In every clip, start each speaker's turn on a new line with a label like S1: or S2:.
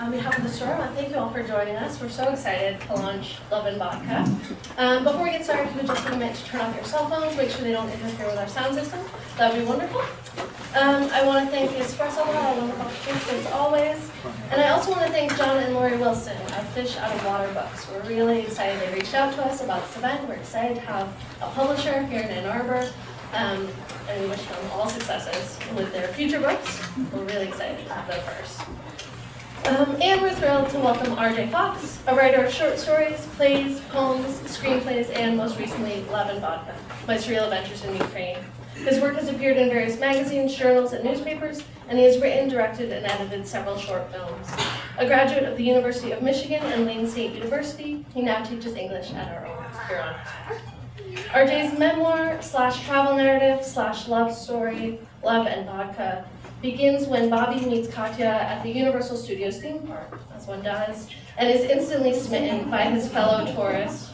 S1: On behalf of the store, I want to thank you all for joining us. We're so excited to launch Love and Vodka. Before we get started, if you would just take a minute to turn off your cell phones, make sure they don't interfere with our sound system. That would be wonderful. I want to thank Espresso Bar, our wonderful taste as always. And I also want to thank John and Lori Wilson of Fish Out of Water Books. We're really excited they reached out to us about this event. We're excited to have a publisher here in Ann Arbor. And we wish them all successes with their future books. We're really excited to have them first. And we're thrilled to welcome R.J. Fox, a writer of short stories, plays, poems, screenplays, and most recently, Love and Vodka, My Surreal Adventures in Ukraine. His work has appeared in various magazines, journals, and newspapers, and he has written, directed, and edited several short films. A graduate of the University of Michigan and Lane State University, he now teaches English at our own Huron. RJ's memoir/travel narrative/love story, Love and Vodka, begins when Bobby meets Katya at the Universal Studios theme park, as one does, and is instantly smitten by his fellow tourist.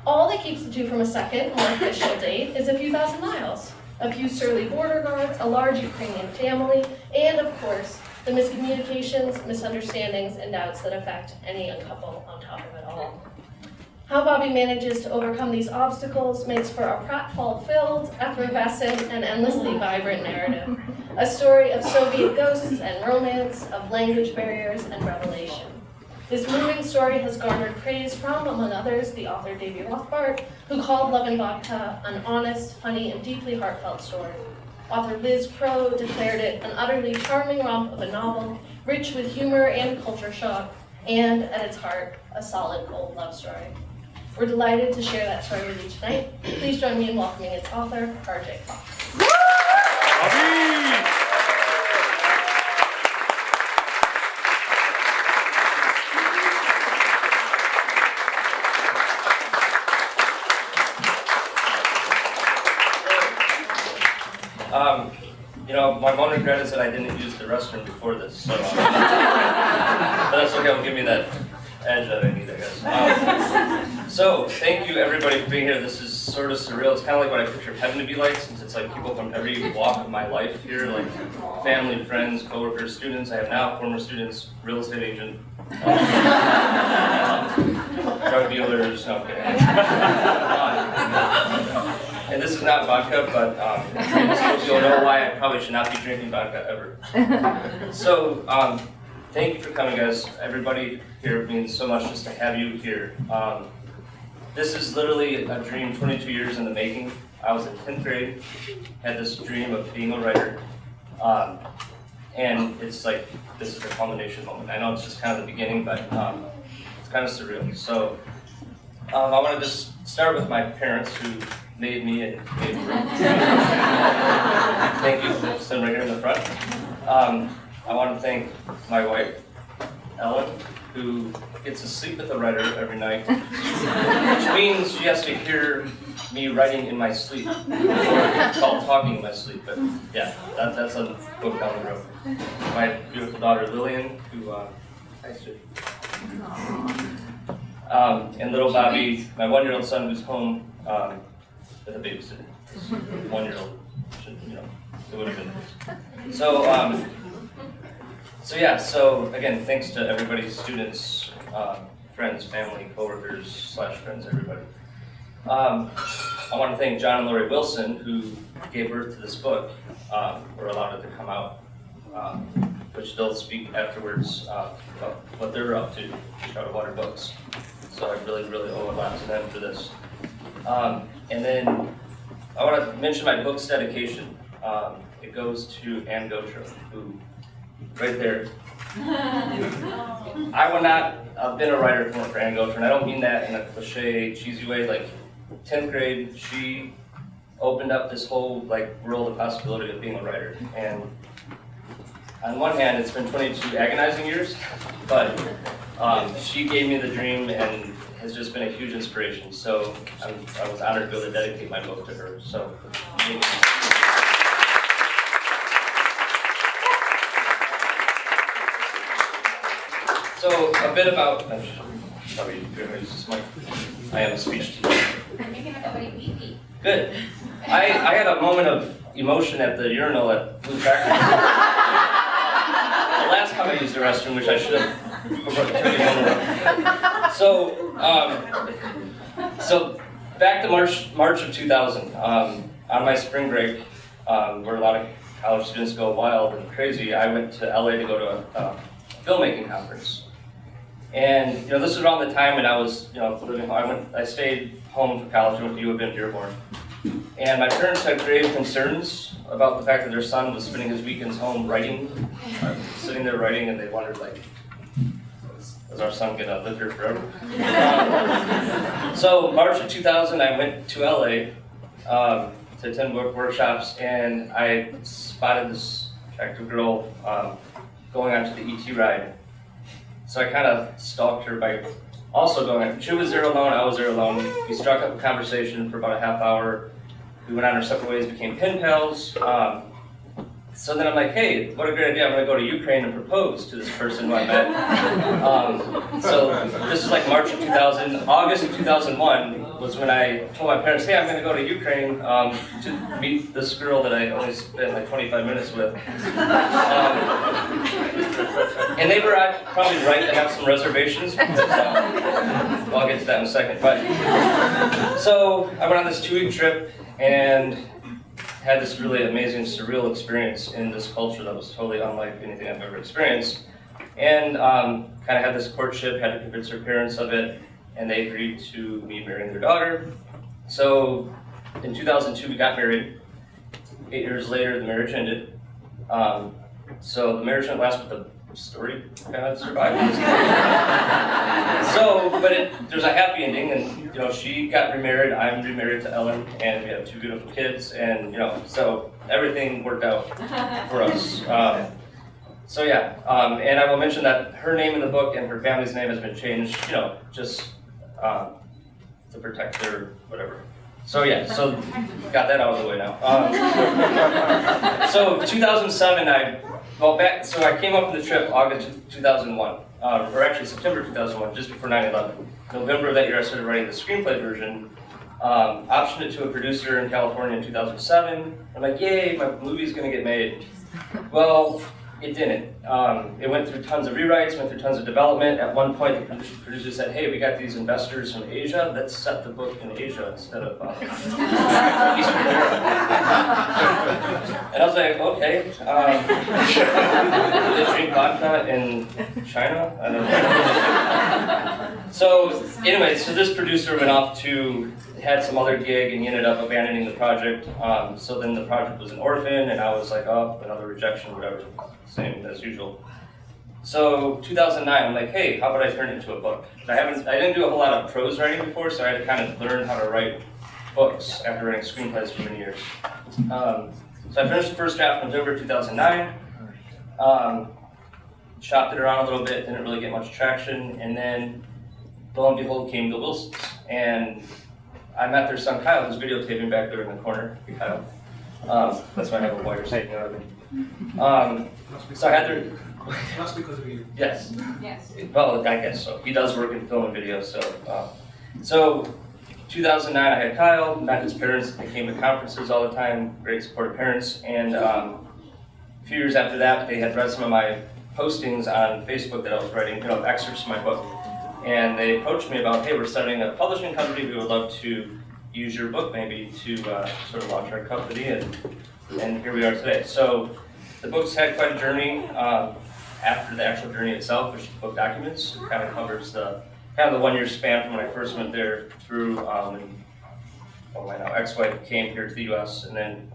S1: All that keeps the two from a second, more official date is a few thousand miles, a few surly border guards, a large Ukrainian family, and of course, the miscommunications, misunderstandings, and doubts that affect any young couple on top of it all. How Bobby manages to overcome these obstacles makes for a pratfall-filled, effervescent, and endlessly vibrant narrative. A story of Soviet ghosts and romance, of language barriers and revelation. This moving story has garnered praise from, among others, the author Davy Rothbart, who called Love and Vodka an honest, funny, and deeply heartfelt story. Author Liz Crow declared it an utterly charming romp of a novel, rich with humor and culture shock, and, at its heart, a solid old love story. We're delighted to share that story with you tonight. Please join me in welcoming its author, R.J. Fox.
S2: My one regret is that I didn't use the restroom before this, so but that's okay. It'll give me that edge that I need, I guess. So, thank you everybody for being here. This is sort of surreal. It's kind of like what I picture heaven to be like, since it's like people from every walk of my life here, like family, friends, coworkers, students. I have now former students, real estate agent, drug dealers. No, I'm kidding. And this is not vodka, but I suppose you'll know why I probably should not be drinking vodka ever. So, thank you for coming, guys. Everybody here means so much just to have you here. This is literally a dream 22 years in the making. I was in 10th grade, had this dream of being a writer, and it's like, this is the culmination moment. I know it's just kind of the beginning, but it's kind of surreal. So, I want to just start with my parents who made me and gave birth to me. Thank you, sitting right here in the front. I want to thank my wife, Ellen, who gets to sleep with a writer every night, which means she has to hear me writing in my sleep, or called talking in my sleep. But yeah, that's a book down the road. My beautiful daughter, Lillian, who, hi, Sue. And little Bobby, my 1-year-old son, who's home with a babysitter. 1-year-old, it would have been. So again, thanks to everybody, students, friends, family, coworkers, /friends, everybody. I want to thank John and Lori Wilson, who gave birth to this book, or allowed it to come out, which they'll speak afterwards about what they're up to, Fish Out of Water Books. So I really, really owe a lot to them for this. And then I want to mention my book's dedication. It goes to Ann Gotro, who, right there. I would not have been a writer if it weren't for Ann Gotro, and I don't mean that in a cliche, cheesy way. Like, 10th grade, she opened up this whole world of possibility of being a writer. And on one hand, it's been 22 agonizing years, but she gave me the dream and has just been a huge inspiration. So I was honored to be able to dedicate my book to her. So thank you. So a bit about, sorry, you're going to use this mic. I am a speech teacher.
S3: Making everybody pee-pee.
S2: Good. I had a moment of emotion at the urinal at Blue Factory. The last time I use the restroom, which I should have before I took it home. So back to March of 2000, on my spring break, where a lot of college students go wild and crazy, I went to LA to go to a filmmaking conference. And this was around the time when I was living. I stayed home for college. I went to U of M Dearborn. And my parents had grave concerns about the fact that their son was spending his weekends home writing, sitting there writing, and they wondered, like, is our son gonna live here forever? So March of 2000, I went to LA to attend workshops, and I spotted this attractive girl going onto the ET ride. So I kind of stalked her by also going. She was there alone, I was there alone. We struck up a conversation for about a half hour. We went on our separate ways, became pen pals. So then I'm like, hey, what a great idea. I'm going to go to Ukraine and propose to this person who I met. So this is like March of 2000. August of 2001 was when I told my parents, hey, I'm going to go to Ukraine to meet this girl that I only spent like 25 minutes with. And they were probably right to have some reservations. Because, well, I'll get to that in a second. But so I went on this 2-week trip and had this really amazing, surreal experience in this culture that was totally unlike anything I've ever experienced. And kind of had this courtship, had to convince her parents of it, and they agreed to me marrying their daughter. So in 2002, we got married. 8 years later, the marriage ended. So the marriage didn't last, but the story kind of survived. But there's a happy ending, and she got remarried. I'm remarried to Ellen, and we have 2 beautiful kids, and so everything worked out for us. So yeah, and I will mention that her name in the book and her family's name has been changed, just to protect their whatever. So yeah, so got that out of the way now. So 2007, so I came up on the trip August 2001, or actually September 2001, just before 9/11. November of that year, I started writing the screenplay version. Optioned it to a producer in California in 2007. I'm like, yay, my movie's gonna get made. Well, it didn't. It went through tons of rewrites, went through tons of development. At one point, the producer said, hey, we got these investors from Asia, let's set the book in Asia instead of Eastern Europe. And I was like, okay. They drink vodka in China? I don't know. So anyway, so this producer went off to, had some other gig, and he ended up abandoning the project. So then the project was an orphan, and I was like, oh, another rejection, whatever. Same as usual. So 2009, I'm like, hey, how about I turn it into a book? I didn't do a whole lot of prose writing before, so I had to kind of learn how to write books after writing screenplays for many years. So I finished the first draft in November 2009. Shopped it around a little bit, didn't really get much traction, and then lo and behold came the Wilsons. And I met their son Kyle, who's videotaping back there in the corner. Hey, Kyle. That's why I have a wire sticking out of me. So I had their.
S4: That's because of you.
S2: Yes.
S3: Yes.
S2: Well, I guess so. He does work in film and video, so 2009, I had Kyle, met his parents. They came to conferences all the time, great supportive parents. And a few years after that, they had read some of my postings on Facebook that I was writing, excerpts from my book. And they approached me about, hey, we're starting a publishing company. We would love to use your book maybe to sort of launch our company. And here we are today. So the book's had quite a journey after the actual journey itself, which the book documents. It kind of covers the 1-year span from when I first went there through when my now ex-wife came here to the U.S. and then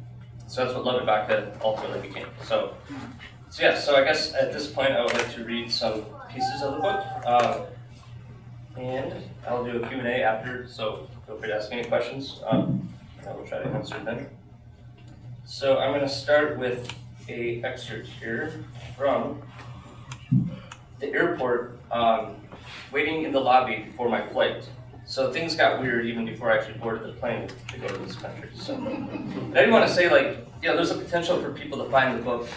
S2: so that's what Love and Vodka ultimately became. So yeah. So I guess at this point I would like to read some pieces of the book, and I'll do a Q&A after. So feel free to ask any questions. And I will try to answer them. So I'm going to start with an excerpt here from the airport, waiting in the lobby for my flight. So things got weird even before I actually boarded the plane to go to this country. So I didn't want to say there's a potential for people to find the book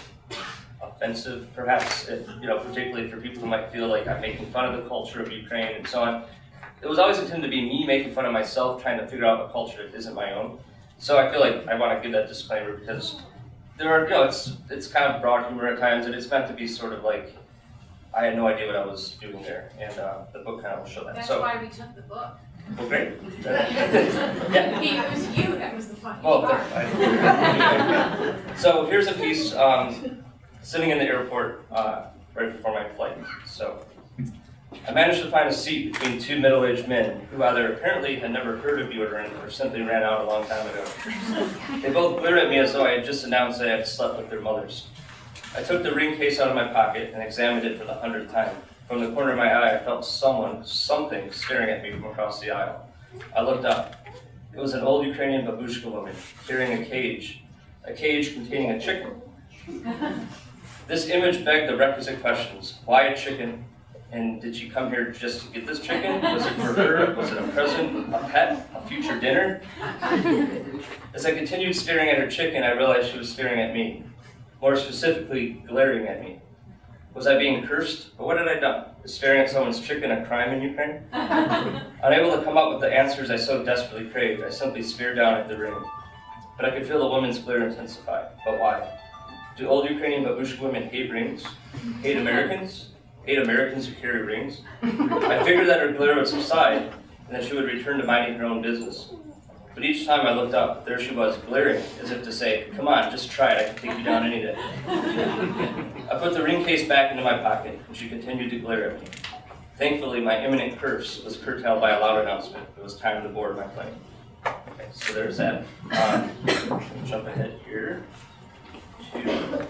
S2: offensive, perhaps, if, particularly for people who might feel like I'm making fun of the culture of Ukraine and so on. It was always intended to be me making fun of myself, trying to figure out a culture that isn't my own. So I feel like I want to give that disclaimer because there are, it's kind of broad humor at times, and it's meant to be sort of like I had no idea what I was doing there, and the book kind of will show that.
S3: That's
S2: So,
S3: why we took the book.
S2: well, great. Yeah.
S3: It was you that was the funny
S2: Well,
S3: part.
S2: so here's a piece sitting in the airport right before my flight. So I managed to find a seat between two middle-aged men who either apparently had never heard of deodorant or simply ran out a long time ago. They both glared at me as though I had just announced I had slept with their mothers. I took the ring case out of my pocket and examined it for the 100th time. From the corner of my eye, I felt something staring at me from across the aisle. I looked up. It was an old Ukrainian babushka woman carrying a cage containing a chicken. This image begged the requisite questions. Why a chicken? And did she come here just to get this chicken? Was it for her? Was it a present? A pet? A future dinner? As I continued staring at her chicken, I realized she was staring at me. More specifically, glaring at me. Was I being cursed? But what had I done? Is staring at someone's chicken a crime in Ukraine? Unable to come up with the answers I so desperately craved, I simply stared down at the ring. But I could feel the woman's glare intensify. But why? Do old Ukrainian babushka women hate rings? Hate Americans? Hate Americans who carry rings? I figured that her glare would subside, and that she would return to minding her own business. But each time I looked up, there she was, glaring, as if to say, come on, just try it, I can take you down any day. I put the ring case back into my pocket, and she continued to glare at me. Thankfully, my imminent curse was curtailed by a loud announcement. It was time to board my plane. Okay, so there's that. Jump ahead here to...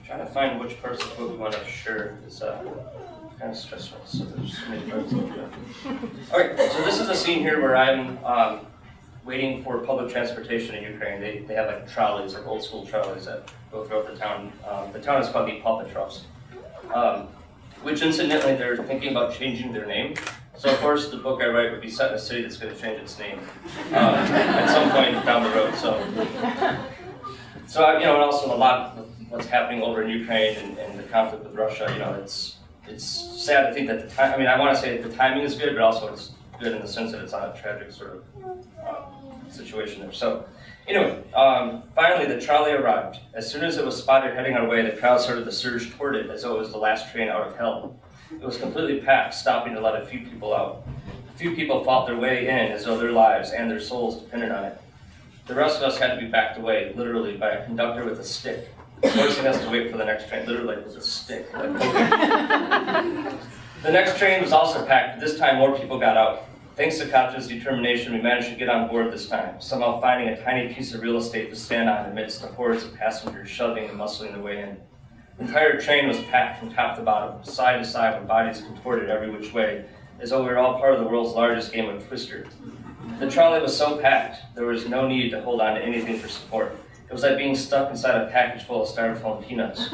S2: Trying to find which parts of the book we want to share is kind of stressful, so there's so many parts to do. Alright, so this is a scene here where I'm waiting for public transportation in Ukraine. They have like trolleys, like old school trolleys that go throughout the town. The town is called the Petrovsk, which incidentally they're thinking about changing their name. So of course the book I write would be set in a city that's going to change its name at some point down the road. So and also a lot of what's happening over in Ukraine and the conflict with Russia. It's sad to think that the time. I mean, I want to say that the timing is good, but also it's good in the sense that it's not a tragic sort of situation there. So anyway, finally the trolley arrived. As soon as it was spotted heading our way, the crowd started to surge toward it as though it was the last train out of hell. It was completely packed, stopping to let a few people out. A few people fought their way in as though their lives and their souls depended on it. The rest of us had to be backed away, literally, by a conductor with a stick, forcing us to wait for the next train, literally with a stick. Like, the next train was also packed, but this time more people got out. Thanks to Katja's determination, we managed to get on board this time, somehow finding a tiny piece of real estate to stand on amidst the hordes of passengers shoving and muscling their way in. The entire train was packed from top to bottom, side to side, with bodies contorted every which way, as though we were all part of the world's largest game of Twister. The trolley was so packed, there was no need to hold on to anything for support. It was like being stuck inside a package full of styrofoam peanuts.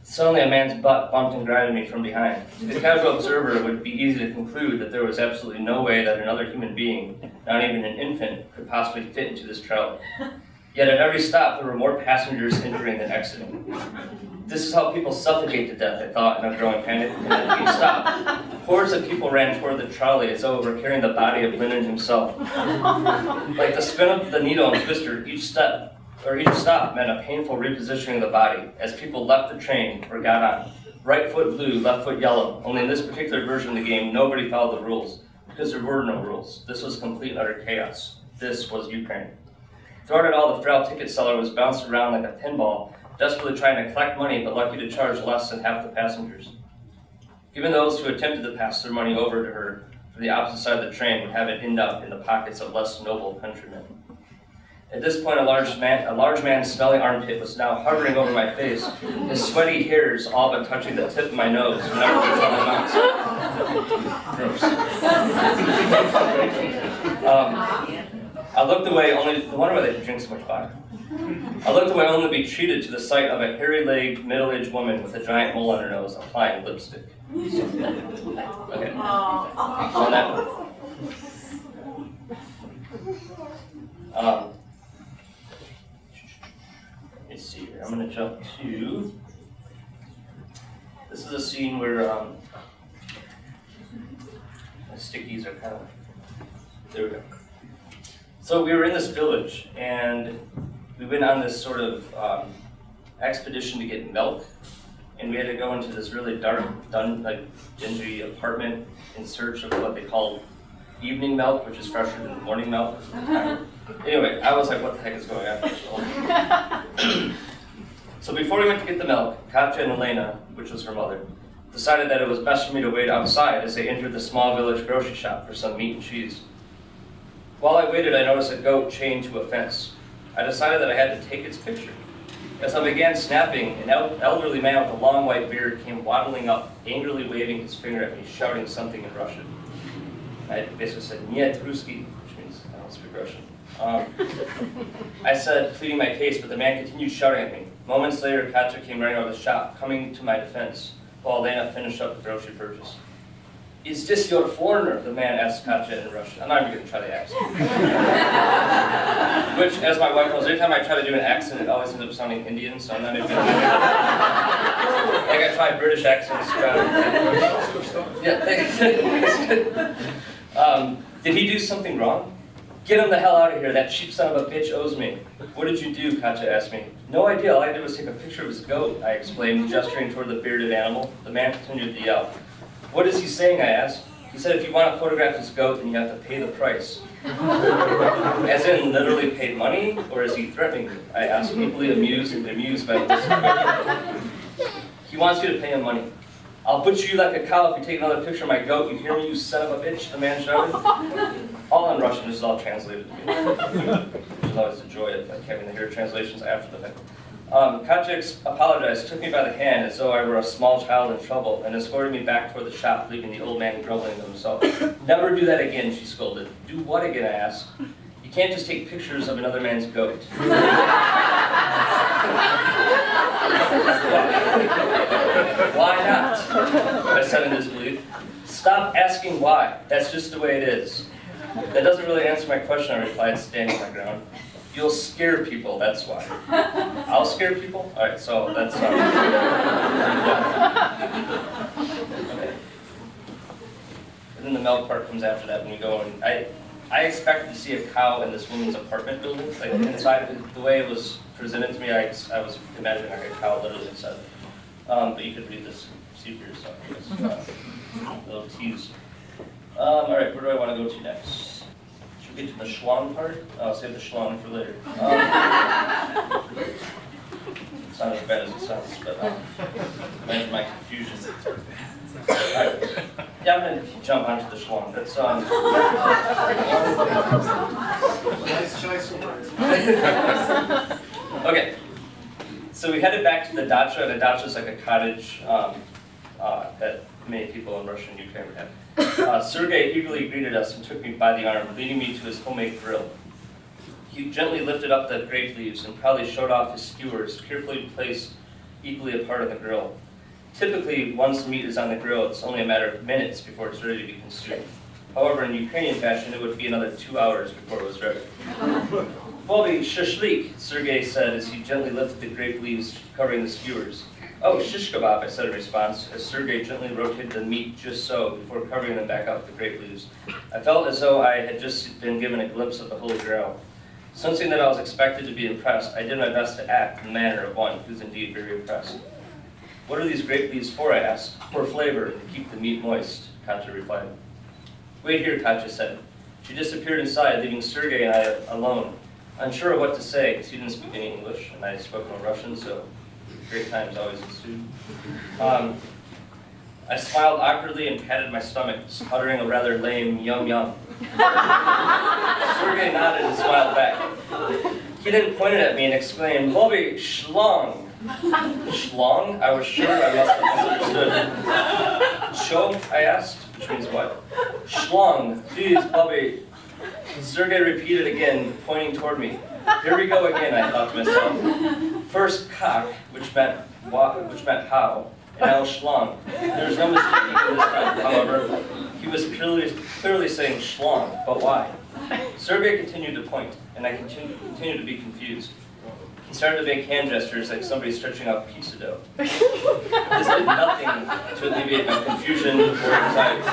S2: Suddenly a man's butt bumped and grinded me from behind. To the casual observer, it would be easy to conclude that there was absolutely no way that another human being, not even an infant, could possibly fit into this trolley. Yet at every stop, there were more passengers entering than exiting. This is how people suffocate to death, I thought, in a growing panic. And then we stopped. Hordes of people ran toward the trolley as though it were carrying the body of Lennon himself. Like the spin of the needle and twister, each stop meant a painful repositioning of the body as people left the train or got on. Right foot blue, left foot yellow. Only in this particular version of the game, nobody followed the rules, because there were no rules. This was complete utter chaos. This was Ukraine. Throughout it all, the frail ticket seller was bounced around like a pinball, desperately trying to collect money, but lucky to charge less than half the passengers. Even those who attempted to pass their money over to her from the opposite side of the train would have it end up in the pockets of less noble countrymen. At this point, a large man's smelly armpit was now hovering over my face, his sweaty hairs all but touching the tip of my nose whenever we were on the mouse. Gross. I looked away only, no wonder why they drink so much vodka. I looked away only to be treated to the sight of a hairy-legged, middle-aged woman with a giant mole on her nose applying lipstick. Okay. On that let's see here. I'm going to jump to. This is a scene where my stickies are kind of. There we go. So we were in this village, and we went on this sort of expedition to get milk, and we had to go into this really dark, dingy apartment in search of what they call evening milk, which is fresher than morning milk. Anyway, I was like, what the heck is going on? So before we went to get the milk, Katja and Elena, which was her mother, decided that it was best for me to wait outside as they entered the small village grocery shop for some meat and cheese. While I waited, I noticed a goat chained to a fence. I decided that I had to take its picture. As I began snapping, an elderly man with a long white beard came waddling up, angrily waving his finger at me, shouting something in Russian. I basically said, "Niet Ruski," which means I don't speak Russian. I said, pleading my case, but the man continued shouting at me. Moments later, Katja came running out of the shop, coming to my defense, while Elena finished up the grocery purchase. "Is this your foreigner?" the man asked Katja in Russian. I'm not even going to try the accent. Which, as my wife knows, every time I try to do an accent, it always ends up sounding Indian, so I'm not even going to like I tried British accents. Yeah, thanks. Did he do something wrong? "Get him the hell out of here, that cheap son of a bitch owes me." "What did you do?" Katja asked me. "No idea, all I did was take a picture of his goat," I explained, gesturing toward the bearded animal. The man continued to yell. "What is he saying?" I asked. "He said if you want to photograph his goat, then you have to pay the price." As in, literally pay money, or is he threatening me? I asked, equally amused by this question. "He wants you to pay him money." "I'll butcher you like a cow if you take another picture of my goat. You hear me, you son of a bitch?" the man shouted. All in Russian, this is all translated to me. Which is always the joy of having to hear translations after the fact. Katja apologized, took me by the hand as though I were a small child in trouble, and escorted me back toward the shop, leaving the old man grumbling to himself. "Never do that again," she scolded. "Do what again?" I asked. "You can't just take pictures of another man's goat." "Why not?" I said in disbelief. "Stop asking why. That's just the way it is." "That doesn't really answer my question," I replied, standing my ground. "You'll scare people, that's why." "I'll scare people?" All right, so that's... Okay. And then the milk part comes after that when we go in. I expected to see a cow in this woman's apartment building. Like inside, the way it was presented to me, I was imagining like a cow literally inside. But you could read this, see for yourself, I guess. Little tease. All right, where do I want to go to next? Should we get to the schlong part? I'll save the schlong for later. It's not as bad as it sounds, but imagine my confusion. All right. Yeah, I'm going to jump onto the schlong. That's
S4: Nice choice of words.
S2: Okay. So we headed back to the dacha, and a dacha is like a cottage that many people in Russia and Ukraine would have. Sergei eagerly greeted us and took me by the arm, leading me to his homemade grill. He gently lifted up the grape leaves and proudly showed off his skewers, carefully placed equally apart on the grill. Typically, once the meat is on the grill, it's only a matter of minutes before it's ready to be consumed. However, in Ukrainian fashion, it would be another 2 hours before it was ready. "Bobby, shashlik," Sergei said as he gently lifted the grape leaves covering the skewers. "Oh, shish kebab," I said in response, as Sergei gently rotated the meat just so before covering them back up with the grape leaves. I felt as though I had just been given a glimpse of the Holy Grail. Sensing that I was expected to be impressed, I did my best to act in the manner of one who's indeed very impressed. "What are these grape leaves for?" I asked. "For flavor, and to keep the meat moist," Katja replied. "Wait here," Katja said. She disappeared inside, leaving Sergei and I alone. Unsure of what to say, because he didn't speak any English, and I spoke no Russian, so great times always ensued. I smiled awkwardly and patted my stomach, uttering a rather lame yum yum. Sergei nodded and smiled back. He then pointed at me and exclaimed, "Bobby, schlong." Schlong? I was sure I must have misunderstood. "Cho?" I asked, which means what? "Schlong, please, Bobby." Sergei repeated again, pointing toward me. Here we go again, I thought to myself. First cock, which meant how, and now schlong. There was no mistaking this time, however. He was clearly saying schlong, but why? Sergei continued to point, and I continued to be confused. He started to make hand gestures like somebody stretching out pizza dough. This did nothing to alleviate my confusion or anxiety.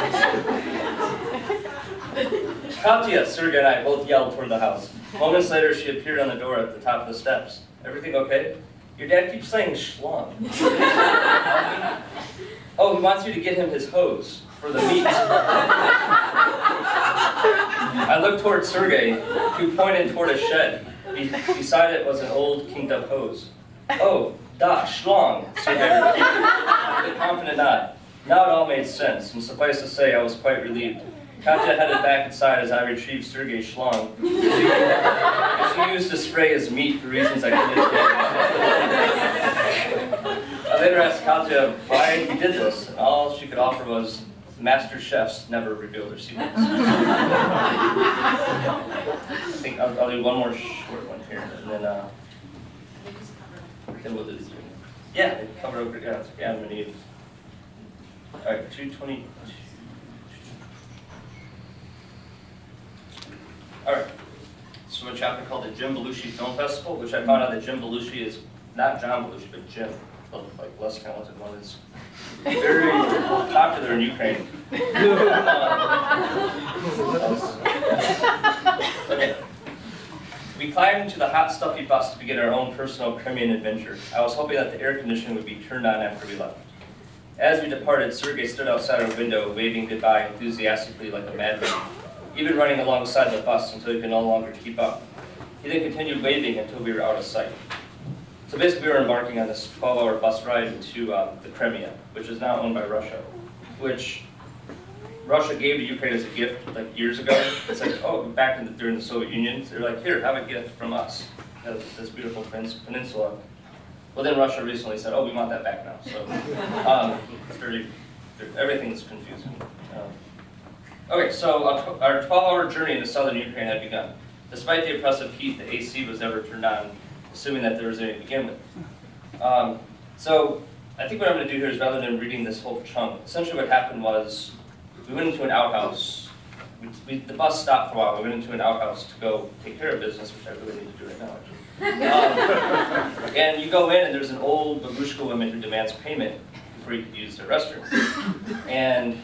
S2: "Katya," Sergei and I both yelled toward the house. Moments later, she appeared on the door at the top of the steps. Everything okay? Your dad keeps saying schlong. Oh, he wants you to get him his hose for the meat. I looked toward Sergey, who pointed toward a shed. Beside it was an old, kinked-up hose. Oh, da, schlong, Sergey repeated, with a confident nod. Now it all made sense, and suffice to say, I was quite relieved. Katya headed back inside as I retrieved Sergey's schlong. She used to spray his meat for reasons I couldn't get. I later asked Katya why he did this, and all she could offer was, master chefs never reveal their secrets. I think I'll do one more short one here, and then we'll do this. Yeah, cover over, yeah, I'm gonna need. All right, 222. All right, so a chapter called the Jim Belushi Film Festival, which I found out that Jim Belushi is not John Belushi, but Jim, like less talented one, is very popular in Ukraine. Okay. We climbed into the hot, stuffy bus to begin our own personal Crimean adventure. I was hoping that the air conditioning would be turned on after we left. As we departed, Sergey stood outside our window, waving goodbye enthusiastically like a madman, even running alongside the bus until he could no longer keep up. He then continued waving until we were out of sight. So basically we were embarking on this 12-hour bus ride to the Crimea, which is now owned by Russia, which Russia gave to Ukraine as a gift like years ago. It's like, oh, back during the Soviet Union, they're like, here, have a gift from us, this beautiful peninsula. Well, then Russia recently said, oh, we want that back now. So it's everything's confusing. Okay, so our 12-hour journey into southern Ukraine had begun. Despite the oppressive heat, the AC was never turned on, assuming that there was any to begin with. So I think what I'm going to do here is, rather than reading this whole chunk, essentially what happened was we went into an outhouse. The bus stopped for a while. We went into an outhouse to go take care of business, which I really need to do right now, actually. And you go in, and there's an old babushka woman who demands payment before you can use the restroom. And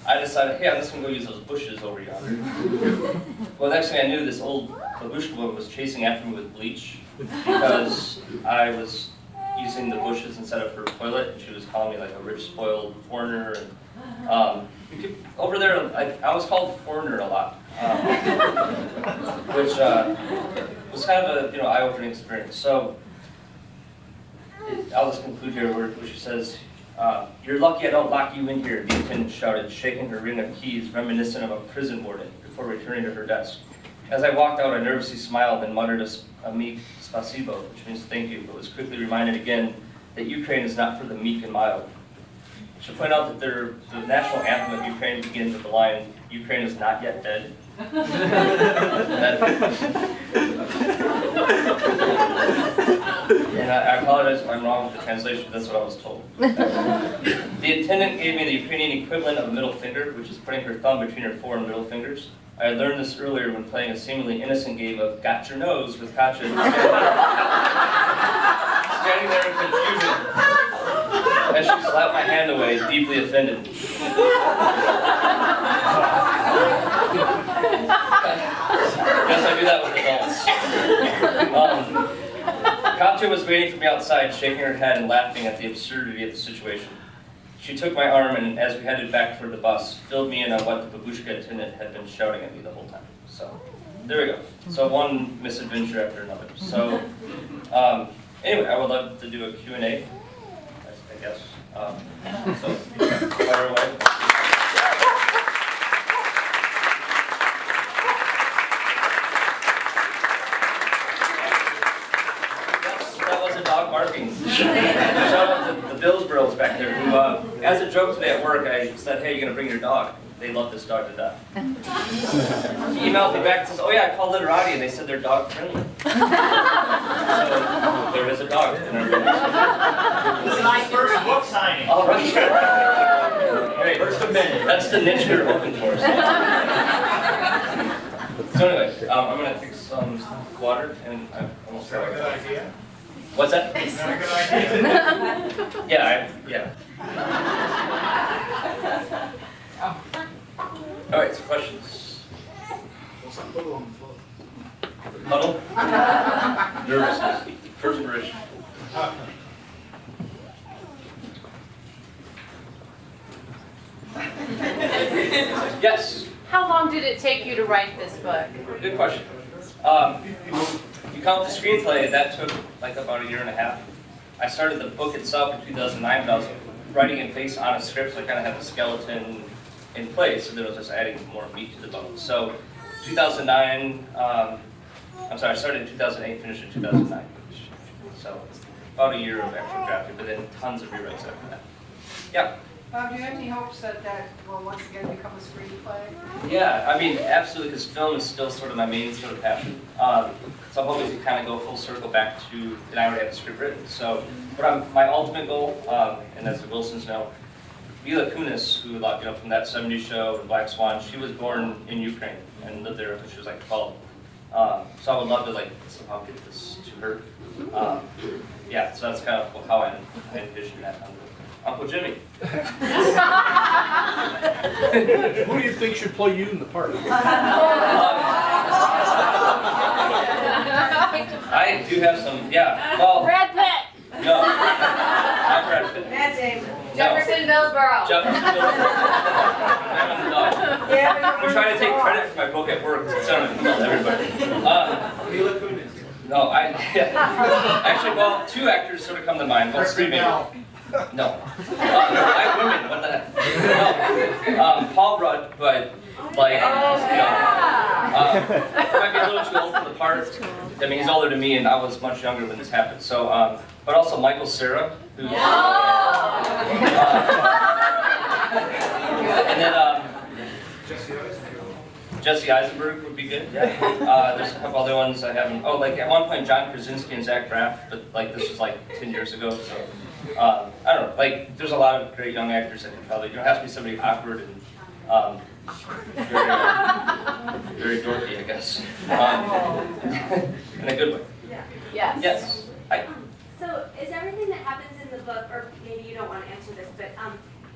S2: I decided, hey, I'm just going to go use those bushes over yonder. Well, next thing I knew, this old babushka woman was chasing after me with bleach because I was using the bushes instead of her toilet, and she was calling me like a rich, spoiled foreigner. And over there, I was called foreigner a lot, which was kind of a eye-opening experience. So I'll just conclude here where she says, "You're lucky I don't lock you in here," the attendant shouted, shaking her ring of keys reminiscent of a prison warden before returning to her desk. As I walked out, I nervously smiled and muttered a meek spasibo, which means thank you, but was quickly reminded again that Ukraine is not for the meek and mild. I should point out that the national anthem of Ukraine begins with the line, "Ukraine is not yet dead." And I apologize if I'm wrong with the translation, but that's what I was told. The attendant gave me the Ukrainian equivalent of a middle finger, which is putting her thumb between her fore and middle fingers. I had learned this earlier when playing a seemingly innocent game of Got Your Nose with Katya standing there in confusion as she slapped my hand away, deeply offended. Guess I do that with adults. Katya was waiting for me outside, shaking her head and laughing at the absurdity of the situation. She took my arm and, as we headed back toward the bus, filled me in on what the babushka attendant had been shouting at me the whole time. So, there we go. So one misadventure after another. So, anyway, I would love to do a Q&A, I guess. So, fire away. Barking. Shout out to the Billsboroughs back there who, as a joke today at work, I said, hey, you're going to bring your dog. They love this dog to death. He emailed me back and says, oh yeah, I called Literati and they said they're dog friendly. So there is a dog in our room.
S4: This is my first book signing.
S2: All right. Great.
S4: First amendment.
S2: That's the niche we were hoping for. So anyway, I'm going to take some water and I almost
S4: Is that a good idea?
S2: What's that?
S4: Is that a good idea?
S2: Yeah. All right, so questions.
S4: What's that photo on the floor?
S2: Huddle? Nervousness. Perspiration. Yes,
S3: How long did it take you to write this book?
S2: good question. You count the screenplay, that took like about a year and a half. I started the book itself in 2009, but I was writing it based on a script, so I kind of had the skeleton in place, and then I was just adding more meat to the bone. So 2009, I started in 2008, finished in 2009. So about a year of actual drafting, but then tons of rewrites after that. Yeah.
S5: Bob, do you have any hopes that that will once again become a screenplay?
S2: Yeah, I mean, absolutely, because film is still sort of my main sort of passion. So I'm hoping to kind of go full circle back to, and I already have the script written. So, my ultimate goal, and as the Wilsons know, Mila Kunis, who, from that 70s show, Black Swan, she was born in Ukraine and lived there until she was like 12. So I would love to somehow get this to her. Yeah, so that's kind of how I envision that. Uncle Jimmy.
S6: Who do you think should play you in the part?
S2: I do have some, yeah. Well,
S3: Brad Pitt!
S2: no, not Brad Pitt.
S5: Matt Damon.
S2: No.
S3: Jefferson Billsborough.
S2: Jefferson Billsborough. We're trying to take credit for my book at work. It's not everybody.
S4: Mila Kunis.
S2: No, actually, well, two actors sort of come to mind. Well, three maybe. No. Women, what the heck? No. Paul Rudd, but it might be a little too old for the part. I mean, he's older than me, and I was much younger when this happened. So, but also Michael Cera, who's. And then Jesse Eisenberg would be good. Yeah. There's a couple other ones I haven't. Oh, at one point John Krasinski and Zach Braff, but this was 10 years ago. So I don't know. There's a lot of great young actors that can probably. It has to be somebody awkward and very dorky, I guess. In a good way.
S3: Yes.
S2: Yes.
S7: So is everything that happens in the book, or maybe you don't want to answer this, but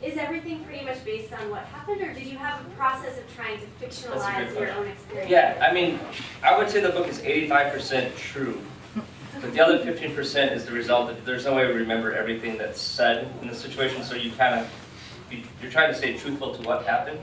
S7: is everything pretty much based on what happened, or did you have a process of trying to fictionalize your own experience?
S2: Yeah, I mean, I would say the book is 85% true. But the other 15% is the result that there's no way to remember everything that's said in the situation, so you're trying to stay truthful to what happened,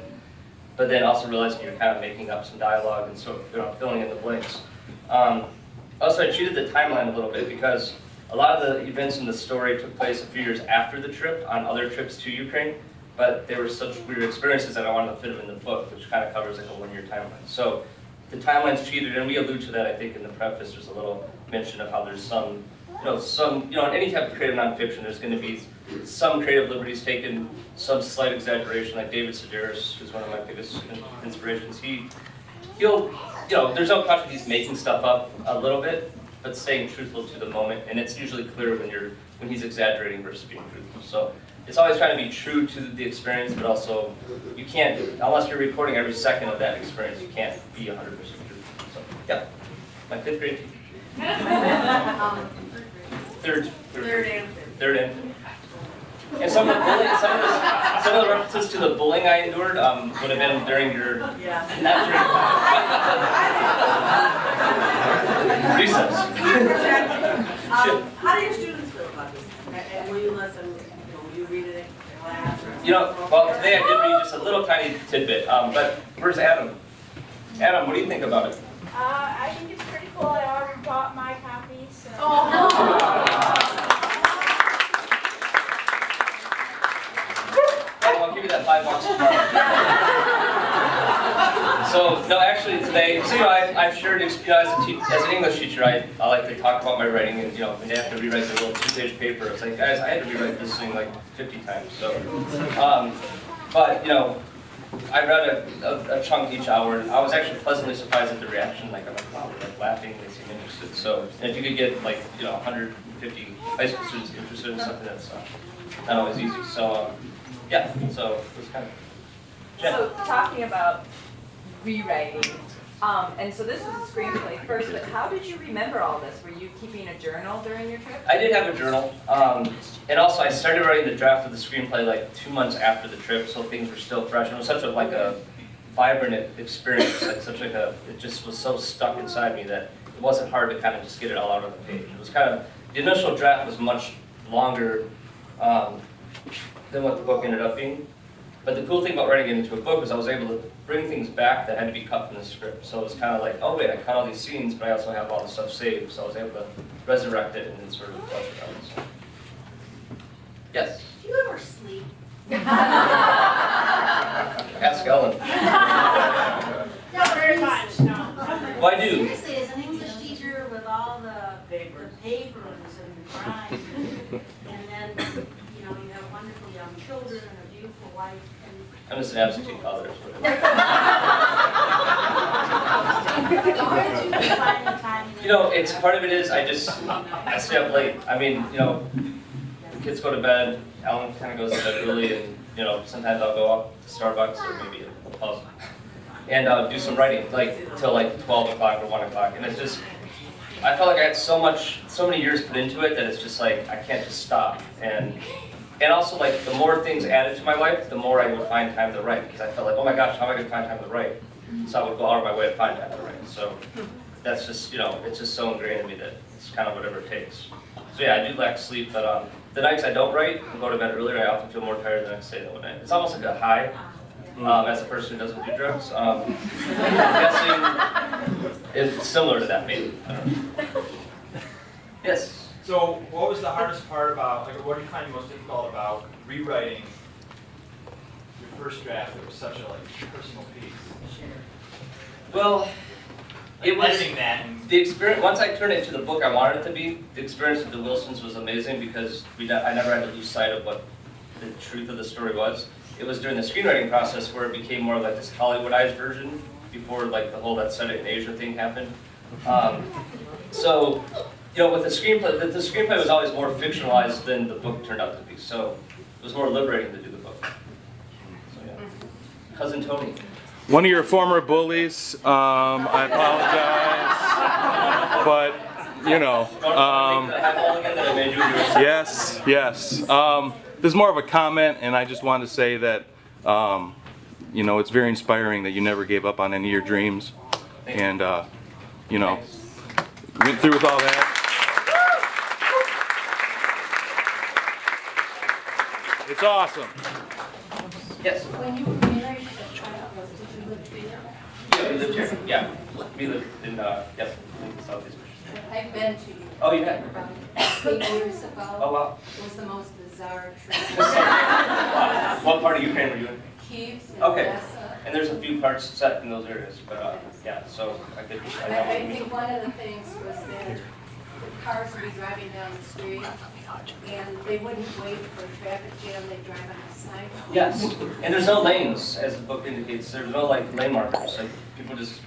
S2: but then also realizing you're kind of making up some dialogue and so filling in the blanks. Also, I cheated the timeline a little bit because a lot of the events in the story took place a few years after the trip on other trips to Ukraine, but they were such weird experiences that I wanted to fit them in the book, which kind of covers a 1-year timeline. So the timeline's cheated, and we allude to that, I think, in the preface. There's a little mention of how there's some, in any type of creative nonfiction, there's going to be some creative liberties taken, some slight exaggeration, like David Sedaris, who's one of my biggest inspirations. He'll, there's no question he's making stuff up a little bit, but staying truthful to the moment, and it's usually clear when he's exaggerating versus being truthful. So it's always trying to be true to the experience, but also you can't, unless you're recording every second of that experience, you can't be 100% truthful. So yeah, my 5th grade teacher. Third and fifth. And some of the references to the bullying I endured would have been during your recess.
S5: How do your students feel about this? And will you listen? Will you read it in class?
S2: Well, today I did read just a little tiny tidbit. But where's Adam? Adam, what do you think about it?
S8: I think it's pretty cool. I already bought my copy, so.
S2: I'll give you that $5 tomorrow. So, no, actually today, I've shared, as an English teacher, I like to talk about my writing, and when they have to rewrite their little 2-page paper, it's like, guys, I had to rewrite this thing 50 times. So, but I read a chunk each hour, and I was actually pleasantly surprised at the reaction. I'm wow, they're laughing, they seem interested. So, and if you could get 150 high school students interested in something, that's not always easy. So, yeah, so it was kind of. Jen.
S9: So talking about rewriting, and so this was a screenplay first, but how did you remember all this? Were you keeping a journal during your trip?
S2: I did have a journal, and also I started writing the draft of the screenplay 2 months after the trip, so things were still fresh. And it was such a vibrant experience, it just was so stuck inside me that it wasn't hard to kind of just get it all out on the page. It was kind of, the initial draft was much longer than what the book ended up being. But the cool thing about writing it into a book was I was able to bring things back that had to be cut from the script. So it was kind of like, oh wait, I cut all these scenes, but I also have all the stuff saved. So I was able to resurrect it and then sort of flush it out. So. Yes?
S5: Do you ever sleep?
S2: Ask Ellen.
S8: Not very much, no.
S2: Well, I do.
S5: Seriously, as an English teacher with all the papers and the crimes, and then, you know, you have wonderful young children and a beautiful wife, and
S2: I'm just an absentee father.
S5: how did you find the time?
S2: You know, it's part of it is I stay up late. I mean, you know, the kids go to bed, Ellen kind of goes to bed early, and you know, sometimes I'll go up to Starbucks or maybe a pub and do some writing, like till like 12 o'clock or 1 o'clock, and it's just, I felt like I had so many years put into it that it's just like I can't just stop. And also like the more things added to my life, the more I would find time to write, because I felt like, oh my gosh, how am I going to find time to write? So I would go out of my way to find time to write. So that's just, you know, it's just so ingrained in me that it's kind of whatever it takes. So yeah, I do lack sleep, but the nights I don't write and go to bed earlier, I often feel more tired the next day than one night. It's almost like a high, as a person who doesn't do drugs. I'm guessing it's similar to that maybe. I don't know. Yes?
S4: So, what was the hardest part about, like, what do you find most difficult about rewriting your first draft that was such a, like, personal piece?
S2: Well, it was
S4: editing that and
S2: the experience. Once I turned it into the book I wanted it to be, the experience with the Wilsons was amazing because I never had to lose sight of what the truth of the story was. It was during the screenwriting process where it became more like this Hollywoodized version before like the whole "That Set It in Asia" thing happened. So, you know, with the screenplay was always more fictionalized than the book turned out to be. So it was more liberating to do the book. So yeah, Cousin Tony.
S6: One of your former bullies, I apologize, but, you know, yes. This is more of a comment, and I just wanted to say that, you know, it's very inspiring that you never gave up on any of your dreams, and, you know, went through with all that. It's awesome.
S2: Yes.
S8: When you were married, did you live here?
S2: Yeah, we lived here. Yeah, we lived in yes, in Southeast Michigan.
S8: I've been to you.
S2: Oh, you had?
S8: About 8 years ago.
S2: Oh wow.
S8: It was the most bizarre trip.
S2: Wow. What part of Ukraine were you in?
S8: Kiev and
S2: Okay.
S8: Odessa.
S2: And there's a few parts set in those areas, but yeah. So I know.
S8: I think one of the things was that the cars would be driving down the street and they wouldn't wait for a traffic jam, they'd drive on the side.
S2: Yes, and there's no lanes, as the book indicates. There's no like lane markers. Like people just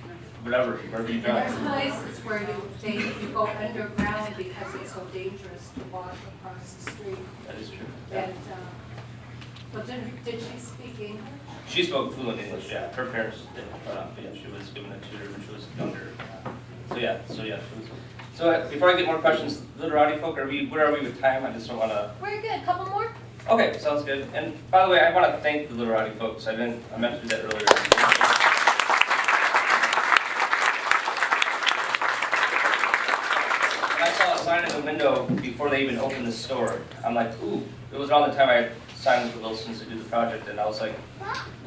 S2: wherever you
S8: And there's
S2: drive.
S8: places where you go underground because it's so dangerous to walk across the street.
S2: That is true. Yeah.
S8: And, but did she speak English?
S2: She spoke fluent English. Yeah, her parents didn't, but yeah, she was given a tutor when she was younger. So yeah, she was. So before I get more questions, Literati folk, where are we with time? I just don't want to.
S1: We're good. Couple more?
S2: Okay, sounds good. And by the way, I want to thank the Literati folks. I meant to do that earlier. When I saw a sign in the window before they even opened the store, I'm like, ooh. It was around the time I signed with the Wilsons to do the project, and I was like,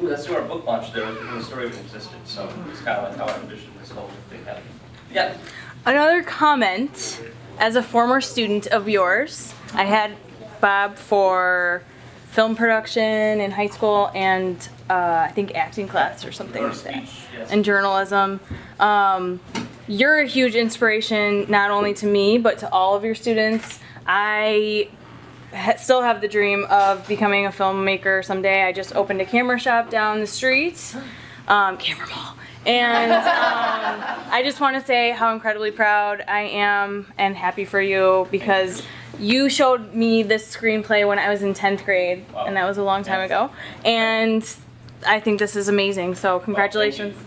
S2: ooh, let's do our book launch there when the store even existed. So it's kind of like how I envisioned this whole thing happening. Yeah.
S3: Another comment, as a former student of yours, I had Bob for film production in high school and I think acting class or something
S2: Or
S3: like that,
S2: speech, yes.
S3: and journalism. You're a huge inspiration not only to me but to all of your students. I still have the dream of becoming a filmmaker someday. I just opened a camera shop down the street, camera mall. And I just want to say how incredibly proud I am and happy for you because you showed me this screenplay when I was in 10th grade,
S2: Wow.
S3: and that was a long time ago. And I think this is amazing, so congratulations.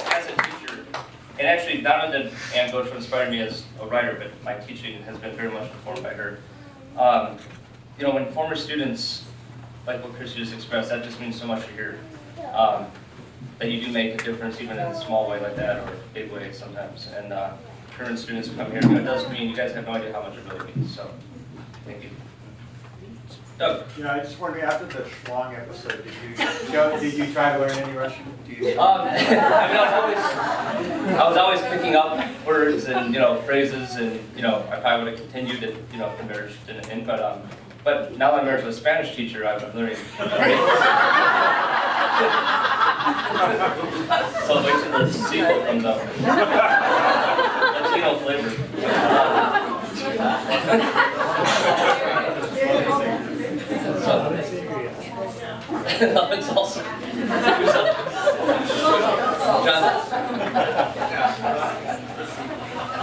S2: As a teacher, and actually not only did Ann Gosher inspire me as a writer, but my teaching has been very much informed by her. You know, when former students like what Chris just expressed, that just means so much to hear. That you do make a difference even in a small way like that, or a big way sometimes. And current students who come here, it does mean you guys have no idea how much it really means. So, thank you. Doug.
S10: Yeah, I just wondered, after the Schlong episode, did you try to learn any Russian?
S2: I mean, I was always picking up words and phrases, and I probably would have continued if the marriage didn't end. But now that I'm married to a Spanish teacher, I'm learning. So wait till the sequel comes out. Latino flavor. It's awesome. John.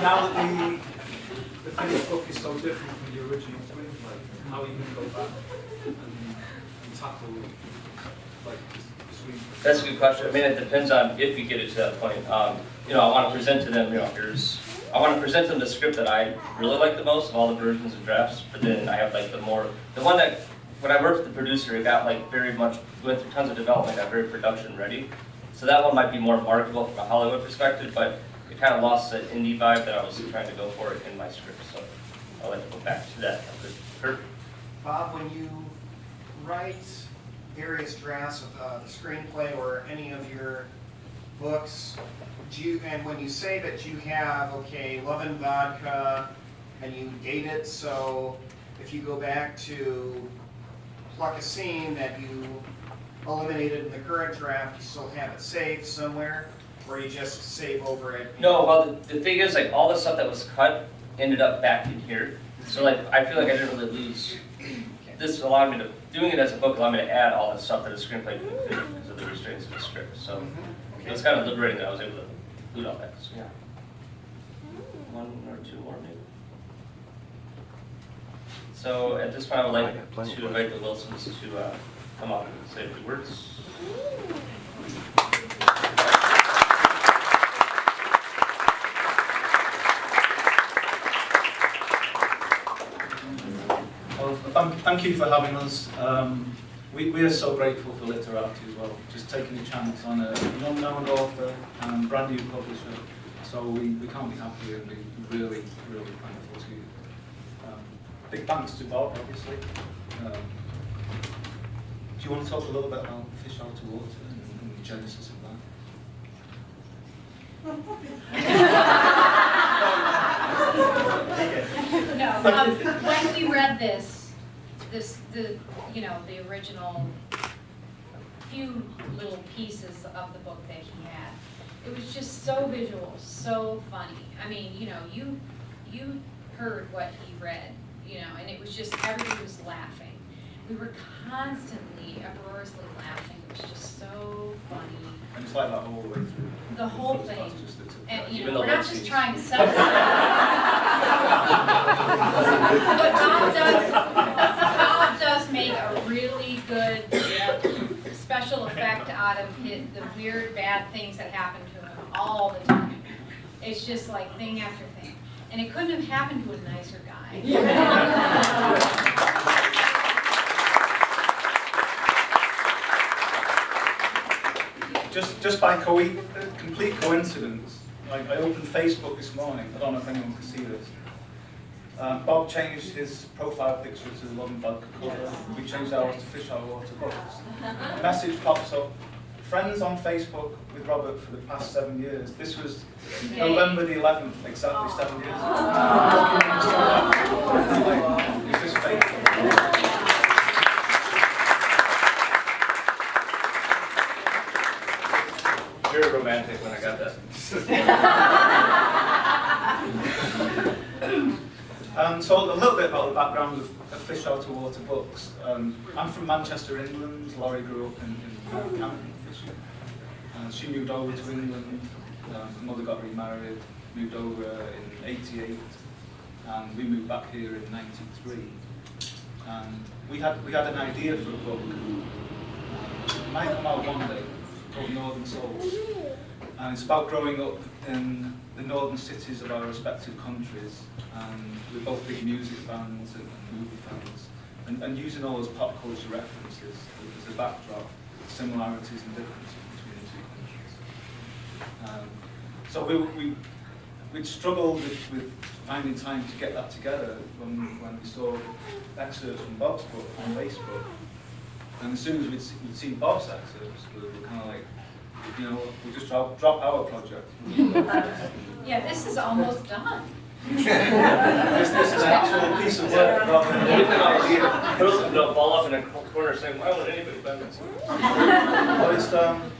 S11: Now that the finished book is so different from the original screenplay, how are you going to go back and tackle like the screenplay?
S2: That's a good question. I mean, it depends on if you get it to that point. I want to present to them, I want to present to them the script that I really like the most of all the versions and drafts, but then I have like the one that, when I worked with the producer, it got like very much, went through tons of development, got very production ready. So that one might be more marketable from a Hollywood perspective, but it kind of lost that indie vibe that I was trying to go for in my script. So I'd like to go back to that. Kurt?
S12: Bob, when you write various drafts of the screenplay or any of your books, and when you say that you have, okay, Love and Vodka, and you date it, so if you go back to pluck a scene that you eliminated in the current draft, you still have it saved somewhere, or you just save over it?
S2: No, well, the thing is, like, all the stuff that was cut ended up back in here. So, like, I feel like I didn't really lose. This allowed me to, doing it as a book allowed me to add all the stuff that a screenplay couldn't fit because of the restraints of the script. So it was kind of liberating that I was able to include all that. So, yeah. One or two more, maybe. So at this point, I would like to invite the Wilsons to come up and say a few words.
S11: Well, thank you for having us. We are so grateful for Literati as well, just taking a chance on an unknown author and brand new publisher. So we can't be happier, and we're really, really thankful to you. Big thanks to Bob, obviously. Do you want to talk a little bit about Fish Out of Water and the genesis of that?
S5: No, when we read the original few little pieces of the book that he had, it was just so visual, so funny. I mean, you heard what he read, and it was just, everybody was laughing. We were constantly, uproariously laughing. It was just so funny.
S11: And it's like that all the way through.
S5: The whole thing. And,
S2: we're
S5: not just trying to sell it. But Bob does make a really good special effect out of the weird, bad things that happen to him all the time. It's just like thing after thing. And it couldn't have happened to a nicer guy.
S11: Just by complete coincidence, like I opened Facebook this morning. I don't know if anyone can see this. Bob changed his profile picture to the Love and Vodka cover. We changed ours to Fish Out of Water books. A message pops up. Friends on Facebook with Robert for the past 7 years. This was November the 11th, exactly 7 years. Is this fake?
S2: Very romantic when I got that.
S11: So a little bit about the background of Fish Out of Water books. I'm from Manchester, England. Laurie grew up in Camden, Fishing. She moved over to England. Her mother got remarried, moved over in '88, and we moved back here in '93. And we had an idea for a book. It might come out one day, called Northern Souls. And it's about growing up in the northern cities of our respective countries. And we're both big music fans and movie fans. and using all those pop culture references as a backdrop, similarities and differences between the two countries. So we'd struggled with finding time to get that together when we saw excerpts from Bob's book on Facebook. And as soon as we'd seen Bob's excerpts, we were kind of like, we'll just drop our project.
S5: Yeah, this is almost done.
S11: This is an actual piece of work.
S2: They'll fall off in a corner saying, why would anybody buy this?
S11: Well,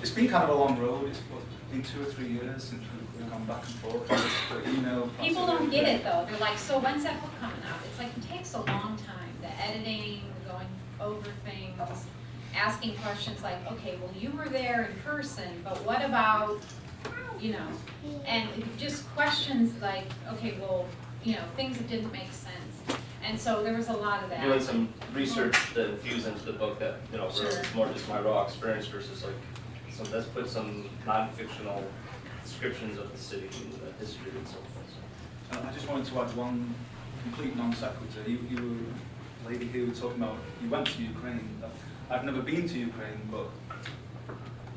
S11: it's been kind of a long road. It's been 2 or 3 years since we've gone back and forth. The email.
S5: People don't get it though. They're like, so when's that book coming out? It's like, it takes a long time. The editing, the going over things, asking questions like, okay, well, you were there in person, but what about, and just questions like, okay, well, things that didn't make sense. And so there was a lot of that.
S2: Doing some research that infused into the book that,
S5: Sure.
S2: was more just my raw experience versus like, so let's put some non-fictional descriptions of the city and the history and so forth.
S11: I just wanted to add one complete non sequitur. You were a lady here talking about you went to Ukraine. I've never been to Ukraine, but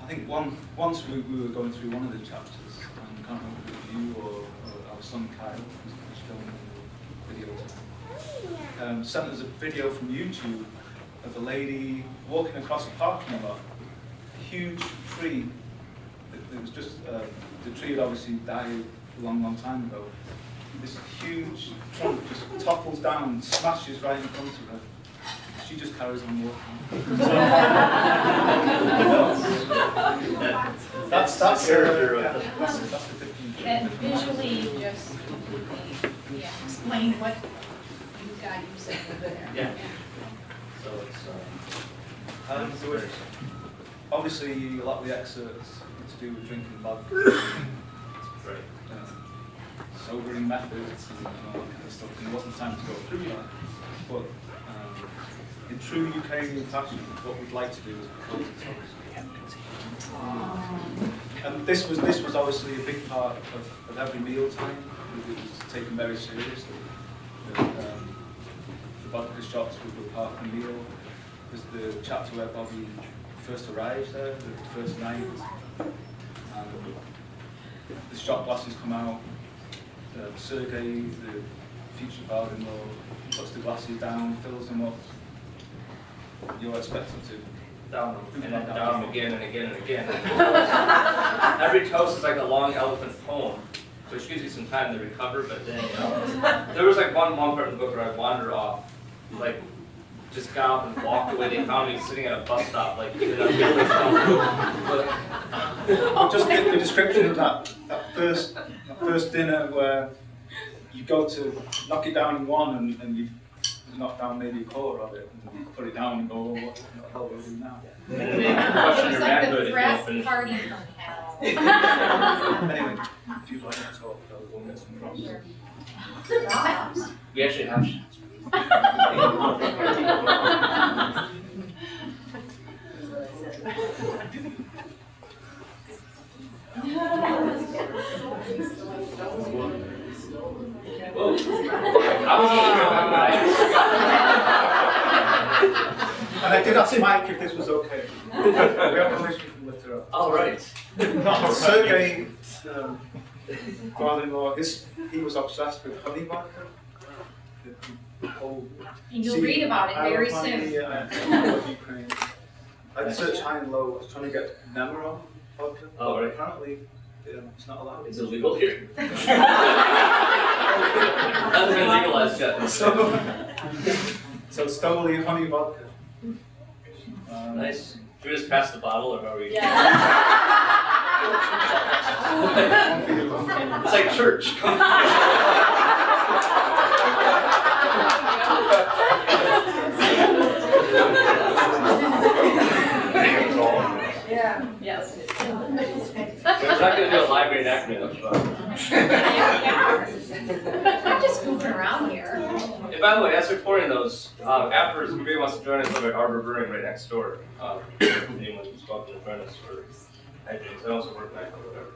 S11: I think once we were going through one of the chapters, and I can't remember if it was you or our son Kyle, who was filming the video, sent us a video from YouTube of a lady walking across a parking lot, a huge tree. It was just, the tree had obviously died a long time ago. This huge trunk just topples down, smashes right in front of her. She just carries on walking. That's the different.
S5: That visually just completely, explain what you got you said over there.
S2: Yeah. So it's,
S11: obviously, a lot of the excerpts are to do with drinking vodka.
S2: right.
S11: Sobering methods and all that kind of stuff, and there wasn't time to go through that. But in true Ukrainian fashion, what we'd like to do is propose a toast. And this was obviously a big part of every meal time. It was taken very seriously. The vodka shots were part of the meal. There's the chapter where Bobby first arrives there, the first night. And the shot glasses come out. Sergei, the future father-in-law, puts the glasses down, fills them up. You're expected to.
S2: Down them, and then down them again and again and again. Every toast is like a long, eloquent poem, which gives you some time to recover, but then, there was like one part in the book where I wandered off, like, just got up and walked away. They found me sitting at a bus stop, like, in a building.
S11: Just the description of that first dinner where you go to knock it down in one and you knock down maybe a quarter of it and you put it down and go, oh, what the hell do we do now?
S2: And then question
S5: It's
S2: your
S5: like
S2: manhood
S5: the
S2: if you don't
S5: frat
S2: finish.
S5: party from hell.
S11: Anyway, if you'd like to talk, we'll get some drops.
S2: We actually have shots. Whoa.
S11: And I did ask Mike if this was okay. We have permission from Literati.
S2: All right.
S11: Sergei, father-in-law, he was obsessed with honey vodka. The whole
S5: And you'll read about it very
S11: Honey,
S5: soon.
S11: Ukraine. I searched high and low. I was trying to get Nemorov vodka.
S2: Oh, right.
S11: Apparently, it's not allowed.
S2: It's illegal here. Hasn't been legalized yet.
S11: So Stoli honey vodka.
S2: Nice. Should we just pass the bottle, or are we? It's like church.
S9: Yeah. Yes.
S2: We're not going to do a live reenactment of.
S5: I'm just moving around here.
S2: And by the way, as we're pouring those, afterwards, everybody wants to join us over at Arbor Brewing right next door. Anyone who's welcome to join us for hijinks. I also work night or whatever.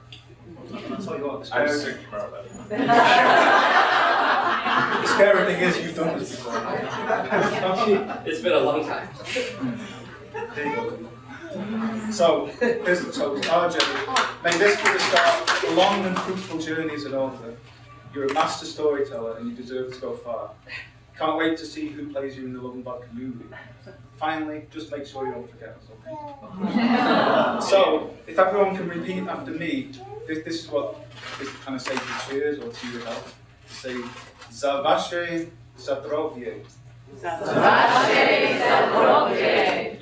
S11: I'll tell you what.
S2: I'm sick tomorrow, but.
S11: This scary thing is you've done this before.
S2: It's been a long time.
S11: There you go. So our journey. May this be the start of a long and fruitful journey as an author. You're a master storyteller and you deserve to go far. Can't wait to see who plays you in the Love and Vodka movie. Finally, just make sure you don't forget us, okay? So, if everyone can repeat after me, this is what this kind of say to cheers or to your health. Say, za vaše zdrowie.
S3: Za vaše zdrowie.